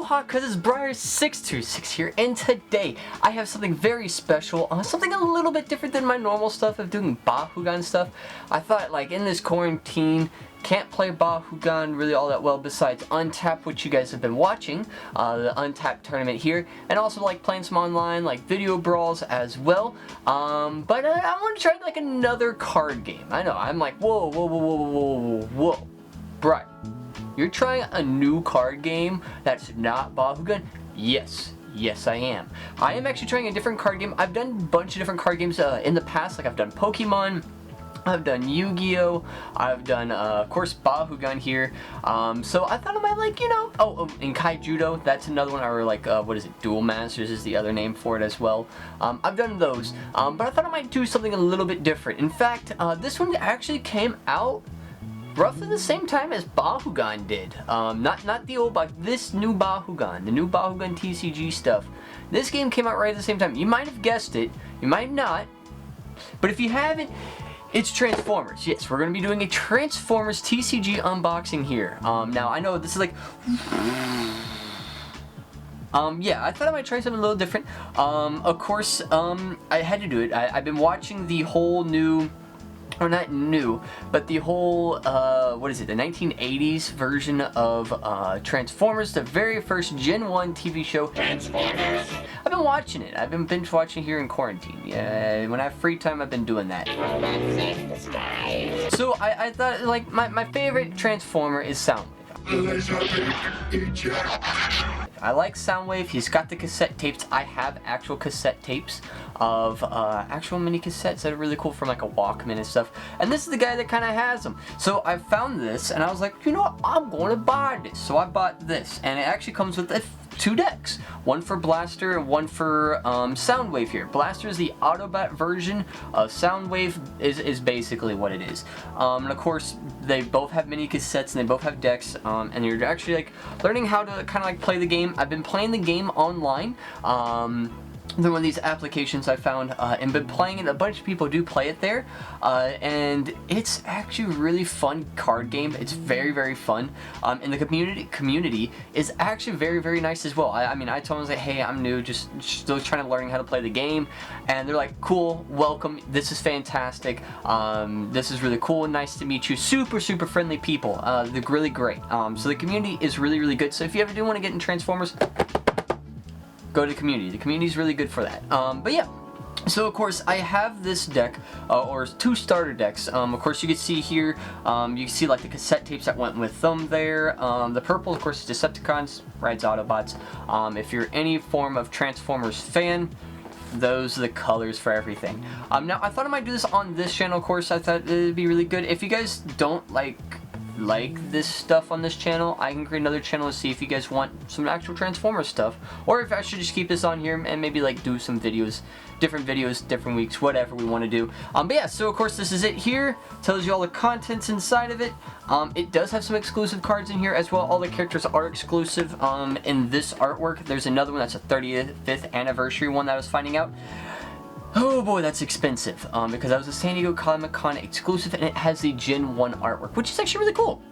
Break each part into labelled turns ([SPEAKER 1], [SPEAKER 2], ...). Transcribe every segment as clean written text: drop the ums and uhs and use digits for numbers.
[SPEAKER 1] hot because it's Briar626 here, and today I have something very special, something a little bit different than my normal stuff of doing Bakugan stuff. I thought, like, in this quarantine, can't play Bakugan really all that well besides Untap, which you guys have been watching, the Untap tournament here, and also like playing some online, like video brawls as well. But I want to try like another card game. I know, I'm like, whoa, whoa, whoa, whoa, whoa, whoa, whoa, Brian, you're trying a new card game that's not Bakugan? Yes. Yes, I am. I am actually trying a different card game. I've done a bunch of different card games in the past, like I've done Pokemon, I've done Yu-Gi-Oh! I've done, of course, Bakugan here. So I thought I might, like, you know, and Kaijudo, that's another one, or like, what is it, Duel Masters is the other name for it as well. I've done those, but I thought I might do something a little bit different. In fact, this one actually came out roughly the same time as Bakugan did. Not the old Bakugan, this new Bakugan, the new Bakugan TCG stuff. This game came out right at the same time. You might have guessed it, you might not, but if you haven't, it's Transformers. Yes, we're going to be doing a Transformers TCG unboxing here. Now, I know this is like... yeah, I thought I might try something a little different. Of course, I had to do it. I've been watching the whole new... or not new, but the whole, what is it, the 1980s version of Transformers, the very first Gen 1 TV show. Transformers! I've been watching it. I've been binge watching here in quarantine. Yeah, when I have free time, I've been doing that. So I thought, like, my favorite Transformer is Soundwave. I like Soundwave. He's got the cassette tapes. I have actual cassette tapes of actual mini cassettes that are really cool from like a Walkman and stuff. And this is the guy that kind of has them. So I found this and I was like, you know what? I'm going to buy this. So I bought this, and it actually comes with two decks. One for Blaster and one for Soundwave here. Blaster is the Autobot version of Soundwave is basically what it is. And of course, they both have mini cassettes and they both have decks. And you're actually like learning how to kind of like play the game. I've been playing the game online. They're one of these applications I found and been playing it. A bunch of people do play it there, and it's actually a really fun card game. It's very, very fun, and the community is actually very, very nice as well. I mean, I told them, I was like, hey, I'm new, just still trying to learn how to play the game, and they're like, cool, welcome, this is fantastic, this is really cool, nice to meet you, super, super friendly people, they're really great, so the community is really, really good. So if you ever do want to get in Transformers, go to the community. The community is really good for that. But yeah, so of course I have this deck, or two starter decks. Of course you can see here, you can see like the cassette tapes that went with them there. The purple, of course, is Decepticons, red's Autobots. If you're any form of Transformers fan, those are the colors for everything. Now I thought I might do this on this channel. Of course, I thought it'd be really good. If you guys don't like this stuff on this channel, I can create another channel to see if you guys want some actual Transformers stuff, or if I should just keep this on here and maybe like do some videos, different weeks, whatever we want to do. But yeah, so of course this is it here. Tells you all the contents inside of it. It does have some exclusive cards in here as well. All the characters are exclusive in this artwork. There's another one that's a 35th anniversary one that I was finding out. Oh boy, that's expensive, because that was a San Diego Comic-Con exclusive, and it has the Gen 1 artwork, which is actually really cool.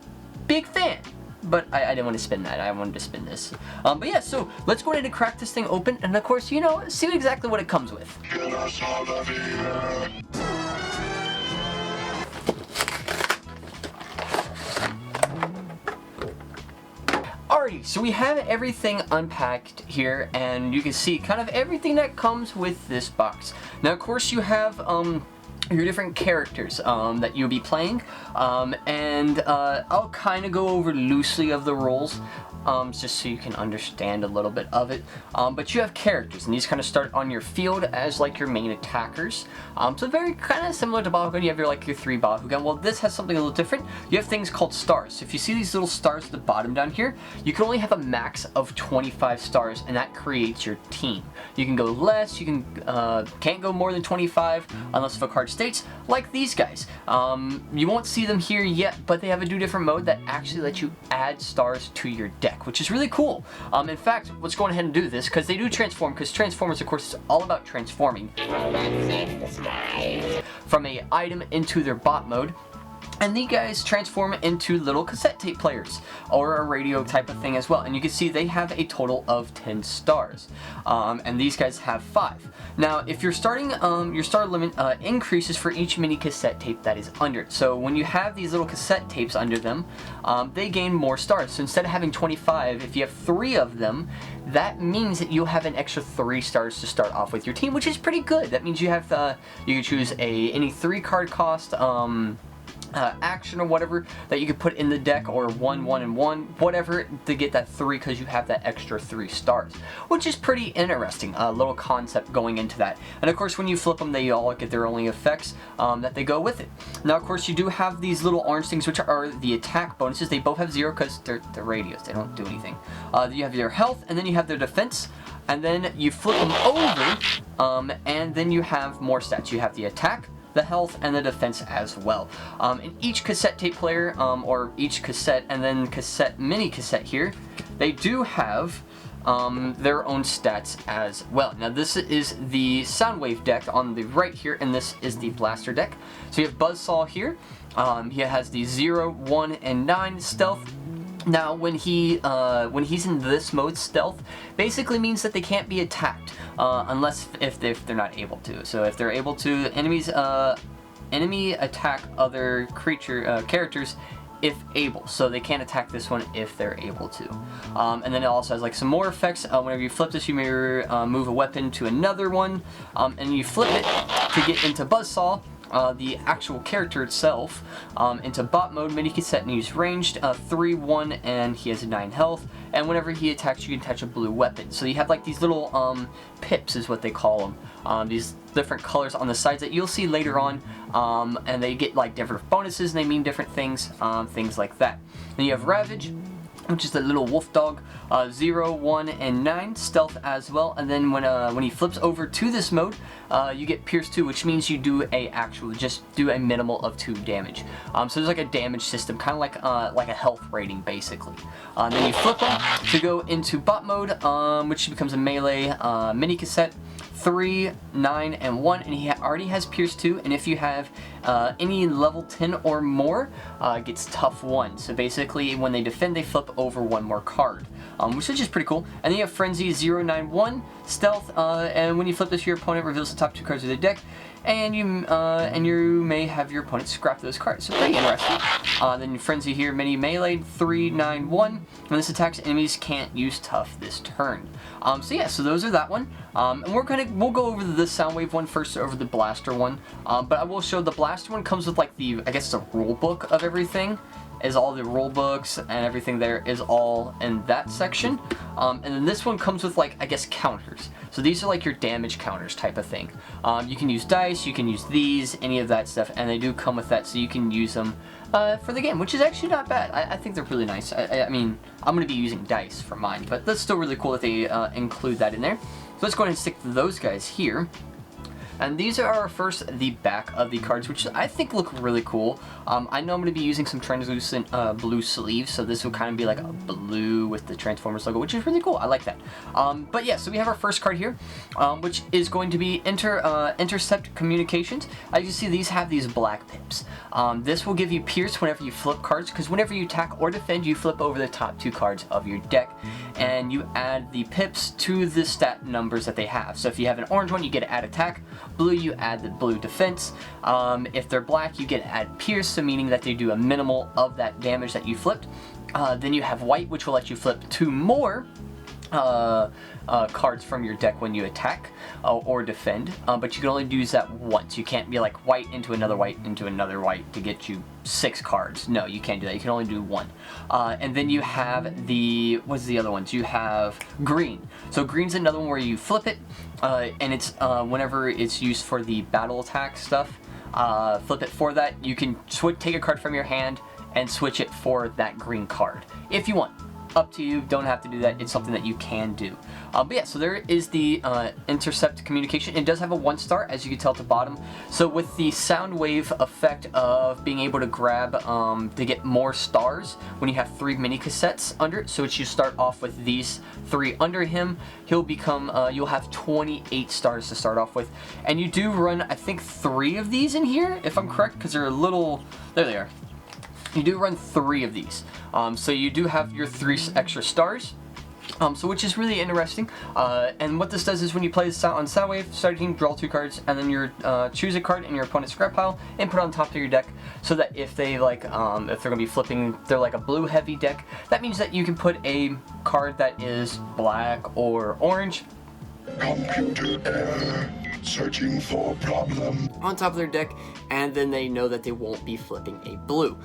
[SPEAKER 1] Big fan. But I didn't want to spin that, I wanted to spin this. But yeah, so let's go ahead and crack this thing open, and of course, you know, see exactly what it comes with. Alrighty, so we have everything unpacked here, and you can see kind of everything that comes with this box. Now, of course, you have your different characters that you'll be playing, and I'll kind of go over loosely of the rules, just so you can understand a little bit of it. But you have characters, and these kind of start on your field as like your main attackers. So very kind of similar to Bakugan. You have your 3 Bakugan. Well, this has something a little different. You have things called stars. So if you see these little stars at the bottom down here, you can only have a max of 25 stars, and that creates your team. You can go less. You can can't go more than 25 unless if a card states, like these guys. You won't see them here yet, but they have a different mode that actually lets you add stars to your deck, which is really cool. In fact, let's go ahead and do this, because they do transform, because Transformers, of course, is all about transforming from a item into their bot mode. And these guys transform into little cassette tape players, or a radio type of thing as well. And you can see they have a total of 10 stars. And these guys have 5. Now, if you're starting, your star limit increases for each mini cassette tape that is under it. So when you have these little cassette tapes under them, they gain more stars. So instead of having 25, if you have 3 of them, that means that you'll have an extra 3 stars to start off with your team, which is pretty good. That means you have, you can choose any 3 card cost, action or whatever that you could put in the deck, or 1, 1, and 1, whatever, to get that 3 because you have that extra 3 stars, which is pretty interesting. A little concept going into that. And of course, when you flip them, they all get their own effects that they go with it. Now, of course, you do have these little orange things, which are the attack bonuses. They both have 0 because they're radios. They don't do anything. You have their health, and then you have their defense. And then you flip them over, and then you have more stats. You have the attack, the health, and the defense as well. In each cassette tape player, or each cassette, and then mini cassette here, they do have their own stats as well. Now, this is the Soundwave deck on the right here, and this is the Blaster deck. So you have Buzzsaw here. He has the 0, 1, and 9 stealth. Now, when he's in this mode, stealth basically means that they can't be attacked unless if they're not able to. So if they're able to, enemy attack other characters if able. So they can't attack this one if they're able to. And then it also has like some more effects. Whenever you flip this, you may move a weapon to another one, and you flip it to get into Buzzsaw. The actual character itself into bot mode, mini cassette, and he's ranged 3, 1, and he has a 9 health. And whenever he attacks, you can attach a blue weapon. So you have like these little pips, is what they call them. These different colors on the sides that you'll see later on, and they get like different bonuses, and they mean different things, things like that. Then you have Ravage, which is the little wolf dog, 0, 1, and 9 stealth as well. And then when he flips over to this mode, you get Pierce 2, which means you do just do a minimal of 2 damage. So there's like a damage system, kind of like a health rating basically. Then you flip them to go into bot mode, which becomes a melee mini cassette. 3, 9, and 1, and he already has Pierce 2, and if you have any level 10 or more, gets Tough 1. So basically, when they defend, they flip over 1 more card, which is just pretty cool. And then you have Frenzy 0, 9, 1, Stealth, and when you flip this, your opponent reveals the top 2 cards of their deck, and you may have your opponent scrap those cards. So pretty interesting. Then Frenzy here, mini melee, 3, 9, 1. When this attacks, enemies can't use Tough this turn. So yeah, so those are that one. And we'll go over the Soundwave one first, over the Blaster one. But I will show the Blaster one comes with like I guess the rule book of everything. Is all the rule books and everything there is all in that section. And then this one comes with like, I guess, counters. So these are like your damage counters type of thing. You can use dice, you can use these, any of that stuff, and they do come with that, so you can use them for the game, which is actually not bad. I think they're really nice. I mean, I'm going to be using dice for mine, but that's still really cool that they include that in there. So let's go ahead and stick to those guys here. And these are first the back of the cards, which I think look really cool. I know I'm going to be using some translucent blue sleeves, so this will kind of be like a blue with the Transformers logo, which is really cool. I like that. But yeah, so we have our first card here, which is going to be Intercept Communications. As you see, these have these black pips. This will give you Pierce whenever you flip cards, because whenever you attack or defend, you flip over the top 2 cards of your deck, and you add the pips to the stat numbers that they have. So if you have an orange one, you get to add attack. Blue, you add the blue defense. If they're black, you get to add Pierce, so meaning that they do a minimal of that damage that you flipped. Then you have white, which will let you flip 2 more cards from your deck when you attack or defend, but you can only use that once. You can't be like white into another white to get you 6 cards. No, you can't do that. You can only do 1. And then you have what's the other ones? You have green. So green's another one where you flip it, and it's whenever it's used for the battle attack stuff, flip it for that. You can take a card from your hand and switch it for that green card if you want. up to you. Don't have to do that. It's something that you can do. But yeah, so there is the intercept communication. It does have a 1-star, as you can tell at the bottom. So with the Soundwave effect of being able to grab to get more stars when you have 3 mini cassettes under it. So it should start off with these 3 under him. He'll become you'll have 28 stars to start off with, and you do run I think 3 of these in here if I'm correct, because they're a little, there they are. You do run 3 of these, so you do have your 3 extra stars. So which is really interesting, and what this does is when you play this on Soundwave, start your team, draw 2 cards, and then you choose a card in your opponent's scrap pile and put it on top of your deck, so that if they like, if they're gonna be flipping, they're like a blue heavy deck, that means that you can put a card that is black or orange.
[SPEAKER 2] Computer error. Searching for problem.
[SPEAKER 1] On top of their deck, and then they know that they won't be flipping a blue.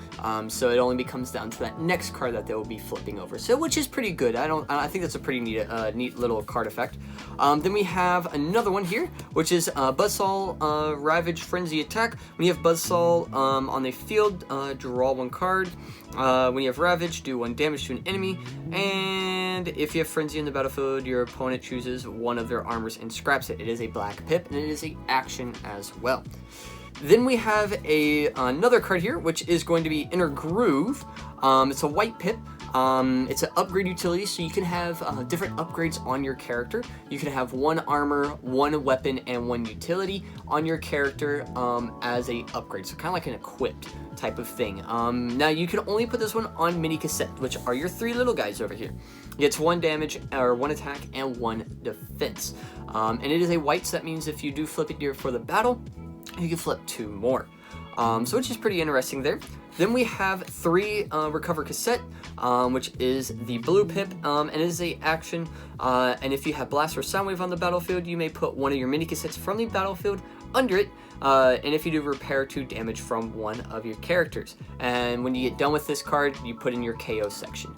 [SPEAKER 1] So it only comes down to that next card that they will be flipping over. So which is pretty good. I think that's a pretty neat little card effect. Then we have another one here, which is Buzzsaw Ravage Frenzy Attack. When you have Buzzsaw on the field, draw 1 card. When you have Ravage, do 1 damage to an enemy, and if you have Frenzy in the battlefield, your opponent chooses one of their armors and scraps it. It is a black pip, and it is a action as well. Then we have another card here, which is going to be Inner Groove. It's a white pip. It's an upgrade utility, so you can have different upgrades on your character. You can have 1 armor, 1 weapon, and 1 utility on your character as a upgrade. So kind of like an equipped type of thing. Now you can only put this one on mini cassette, which are your 3 little guys over here. It gets 1 damage, or 1 attack, and 1 defense. And it is a white, so that means if you do flip it here for the battle, you can flip 2 more. So which is pretty interesting there. Then we have 3 Recover Cassette, which is the blue pip, and it is a action, and if you have Blast or Soundwave on the battlefield, you may put 1 of your mini cassettes from the battlefield under it, and if you do, repair 2 damage from 1 of your characters. And when you get done with this card, you put in your KO section,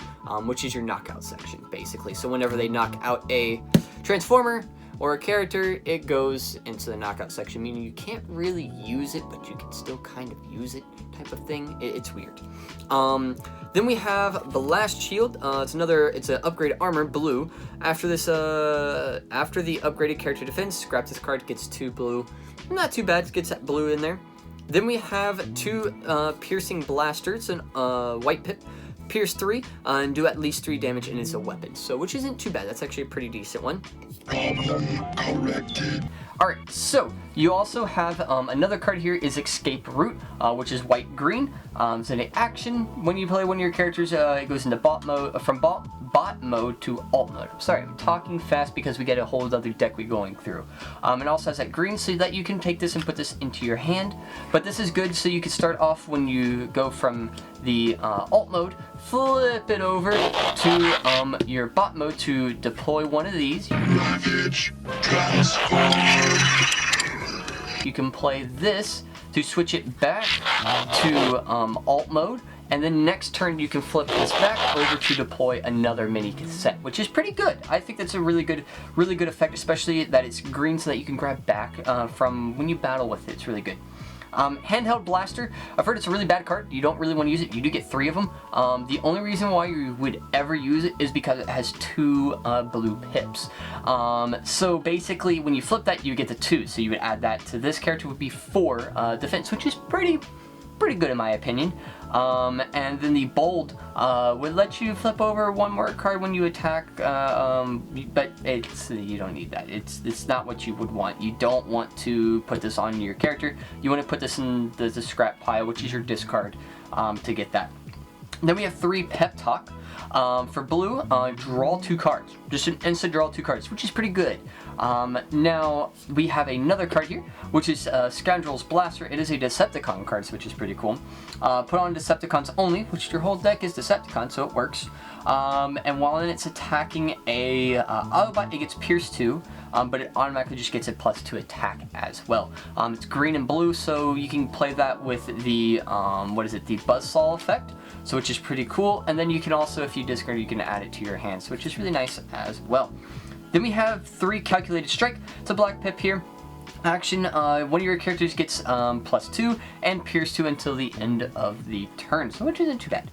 [SPEAKER 1] which is your knockout section, basically. So whenever they knock out a Transformer or a character, it goes into the knockout section, meaning you can't really use it, but you can still kind of use it, type of thing. It's weird. Then we have Blast Shield. It's an upgraded armor, blue. After this, after the upgraded character defense, scrap this card, gets 2 blue. Not too bad, gets that blue in there. Then we have 2 Piercing Blasters, and white pip. Pierce 3, and do at least 3 damage, and it's a weapon. So, which isn't too bad. That's actually a pretty decent one.
[SPEAKER 2] Problem corrected.
[SPEAKER 1] Alright, so you also have another card here is Escape Route, which is white-green. It's an action. When you play one of your characters, it goes into bot mode, from bot mode to alt mode. Sorry, I'm talking fast because we get a whole other deck we're going through. It also has that green so that you can take this and put this into your hand. But this is good so you can start off when you go from the alt mode, flip it over to your bot mode to deploy one of these.
[SPEAKER 2] Ravage transform.
[SPEAKER 1] You can play this to switch it back to alt mode, and then next turn you can flip this back over to deploy another mini cassette, which is pretty good. I think that's a really good effect, especially that it's green so that you can grab back from when you battle with it. It's really good. Handheld Blaster, I've heard it's a really bad card. You don't really want to use it. You do get 3 of them. The only reason why you would ever use it is because it has 2 blue pips. So basically when you flip that, you get the 2. So you would add that to this character, would be 4 defense, which is pretty good in my opinion. And then the Bold would let you flip over 1 more card when you attack, but you don't need that. It's not what you would want. You don't want to put this on your character. You want to put this in the scrap pile, which is your discard, to get that. Then we have 3 Pep Talk. For blue, draw 2 cards. Just an instant draw 2 cards, which is pretty good. Now, we have another card here, which is Scoundrel's Blaster. It is a Decepticon card, which is pretty cool. Put on Decepticons only, which your whole deck is Decepticon, so it works. And while it's attacking a Autobot, it gets Pierce 2, but it automatically just gets a +2 attack as well. It's green and blue, so you can play that with the, the Buzzsaw effect, so which is pretty cool. And then you can also, if you discard, you can add it to your hands, which is really nice as well. Then we have 3 Calculated Strike. It's a black pip here. Action, one of your characters gets +2 and Pierce 2 until the end of the turn, so which isn't too bad.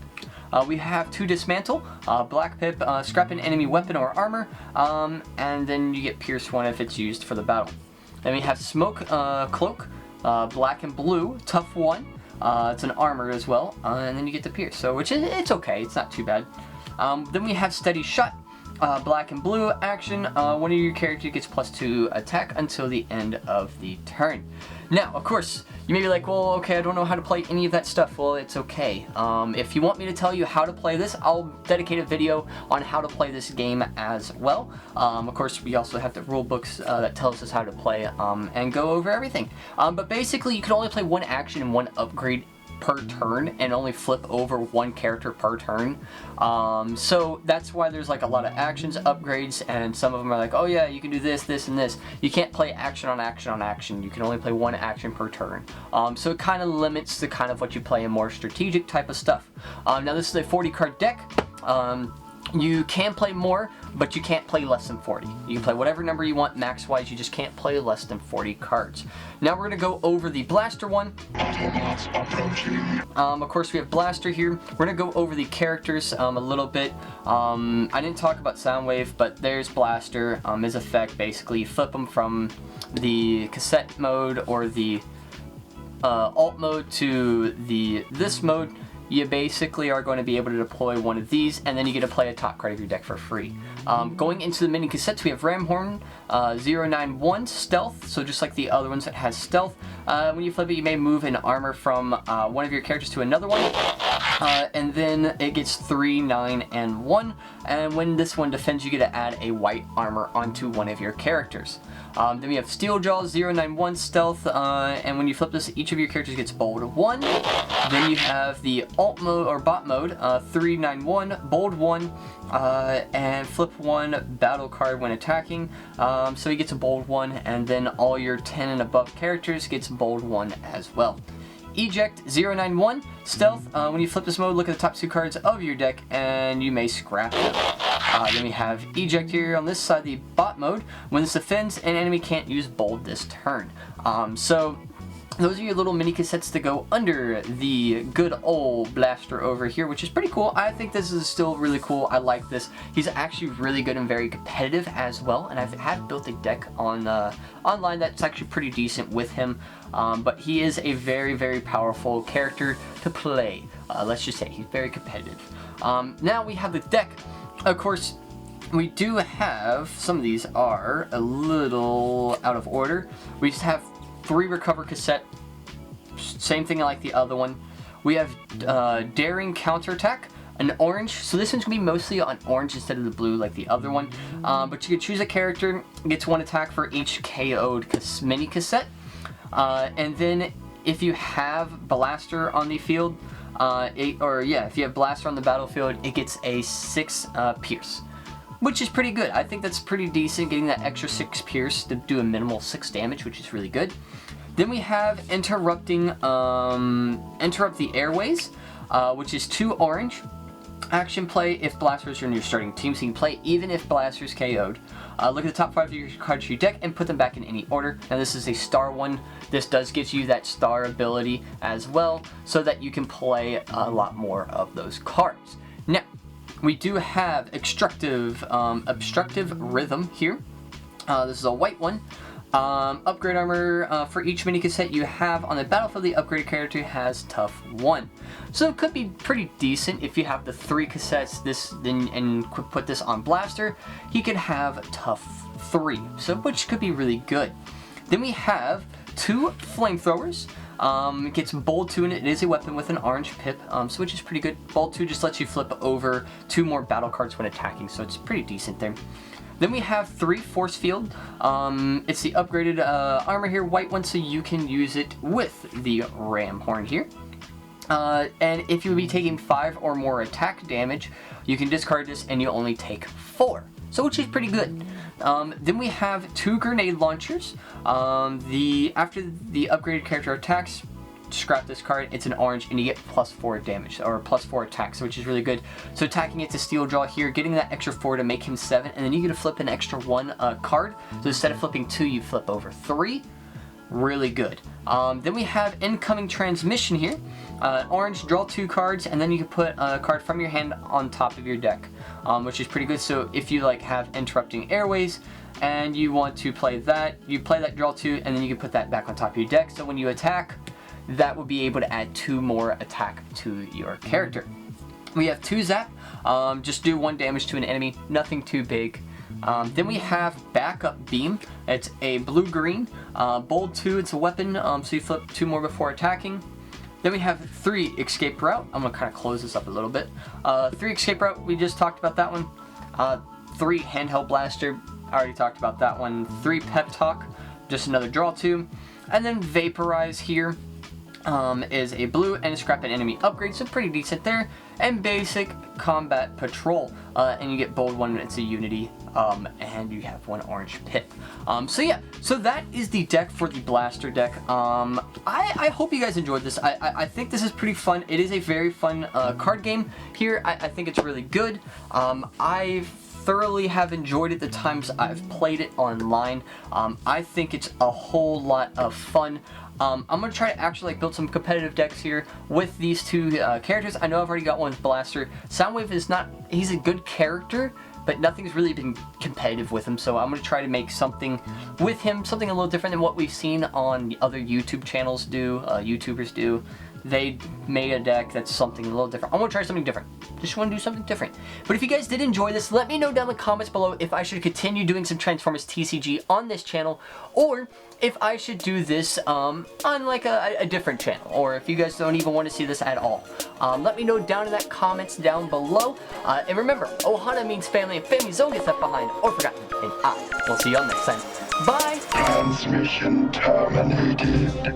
[SPEAKER 1] We have 2 dismantle, black pip, scrap an enemy weapon or armor, and then you get pierce 1 if it's used for the battle. Then we have smoke cloak, black and blue, tough 1. It's an armor as well, and then you get the pierce. So which is it's okay, it's not too bad. Then we have steady shot. Black and blue action, one of your characters gets +2 attack until the end of the turn. Now, of course, you may be like, well, okay, I don't know how to play any of that stuff. Well, it's okay. If you want me to tell you how to play this, I'll dedicate a video on how to play this game as well. Of course, we also have the rule books that tells us how to play and go over everything. But basically, you can only play 1 action and 1 upgrade per turn and only flip over 1 character per turn. So that's why there's like a lot of actions, upgrades, and some of them are like, oh yeah, you can do this, this, and this. You can't play action on action on action. You can only play 1 action per turn. So it kind of limits the kind of what you play in more strategic type of stuff. Now this is a 40 card deck. You can play more, but you can't play less than 40. You can play whatever number you want max-wise, you just can't play less than 40 cards. Now we're going to go over the blaster one. Of course we have blaster here. We're going to go over the characters a little bit. I didn't talk about Soundwave, but there's blaster. His effect, basically you flip them from the cassette mode or the alt mode to this mode. You basically are going to be able to deploy one of these, and then you get to play a top card of your deck for free. Going into the mini cassettes, we have Ramhorn 091 Stealth, so just like the other ones, it has Stealth. When you flip it, you may move an armor from one of your characters to another one, and then it gets 3, 9, and 1, and when this one defends, you get to add a white armor onto one of your characters. Then we have Steeljaw 091 Stealth, and when you flip this, each of your characters gets bold 1. Then you have the alt mode or bot mode 391 bold 1, and flip 1 battle card when attacking. So he gets a bold 1, and then all your 10 and above characters gets bold 1 as well. Eject 091 Stealth, when you flip this mode, look at the top 2 cards of your deck and you may scrap them. Then we have Eject here on this side, the bot mode. When this defends, an enemy can't use bold this turn. So those are your little mini cassettes to go under the good old blaster over here, which is pretty cool. I think this is still really cool. I like this. He's actually really good and very competitive as well, and I've had built a deck on online that's actually pretty decent with him. But he is a very, very powerful character to play. Let's just say he's very competitive. Now we have the deck. Of course, we do have, some of these are a little out of order. We just have 3 recover cassette, same thing like the other one. We have daring counterattack, an orange, so this one's gonna be mostly on orange instead of the blue like the other one. But you can choose a character, gets 1 attack for each KO'd mini cassette. And then if you have blaster on the field, if you have blaster on the battlefield, it gets a 6 pierce, which is pretty good. I think that's pretty decent, getting that extra 6 pierce to do a minimal 6 damage, which is really good. Then we have interrupt the airways, which is 2 orange. Action play if blasters are in your starting team, so you can play even if blasters KO'd. Look at the top 5 of your cards of your deck and put them back in any order. Now this is a star one. This does give you that star ability as well, so that you can play a lot more of those cards. Now, we do have obstructive rhythm here. This is a white one. Upgrade armor for each mini cassette you have on the battlefield. The upgraded character has tough 1, so it could be pretty decent if you have the 3 cassettes. And put this on blaster, he could have tough 3, so which could be really good. Then we have 2 flamethrowers. It gets bold 2 and it is a weapon with an orange pip, so which is pretty good. Bold 2 just lets you flip over 2 more battle cards when attacking, so it's pretty decent there. Then we have 3 force field. It's the upgraded armor here, white one, so you can use it with the ram horn here. And if you would be taking 5 or more attack damage, you can discard this and you only take 4. So which is pretty good. Then we have 2 grenade launchers. After the upgraded character attacks, scrap this card, it's an orange, and you get +4 damage, or +4 attacks, which is really good. So attacking it to Steeljaw here, getting that extra 4 to make him 7, and then you get to flip an extra 1 card. So instead of flipping 2, you flip over 3. really good. Then we have incoming transmission here. Orange, draw 2 cards, and then you can put a card from your hand on top of your deck, which is pretty good. So if you like have interrupting airways and you want to play that, you play that, draw 2, and then you can put that back on top of your deck. So when you attack, that will be able to add 2 more attack to your character. We have 2 zap, just do 1 damage to an enemy, nothing too big. Then we have backup beam. It's a blue-green, bold 2, it's a weapon, so you flip 2 more before attacking. Then we have 3 escape route. I'm gonna kind of close this up a little bit. 3 escape route, we just talked about that one. 3 handheld blaster, I already talked about that one. 3 pep talk, just another draw 2. And then vaporize here. Is a blue and a scrap an enemy upgrade, so pretty decent there. And basic combat patrol, and you get bold 1, it's a unity, and you have 1 orange pip. So yeah, so that is the deck for the blaster deck. I hope you guys enjoyed this. I think this is pretty fun. It is a very fun card game here. I think it's really good. I thoroughly have enjoyed it the times I've played it online. I think it's a whole lot of fun. I'm going to try to actually build some competitive decks here with these 2 characters. I know I've already got one with Blaster. Soundwave is not, he's a good character, but nothing's really been competitive with him, so I'm going to try to make something with him, something a little different than what we've seen on the other YouTube channels do, YouTubers do. They made a deck that's something a little different. I want to try something different. Just want to do something different. But if you guys did enjoy this, let me know down in the comments below if I should continue doing some Transformers TCG on this channel, or if I should do this on like a different channel, or if you guys don't even want to see this at all. Let me know down in that comments down below. And remember, Ohana means family, and family zone gets left behind or forgotten. And I will see you on next time. Bye!
[SPEAKER 2] Transmission terminated.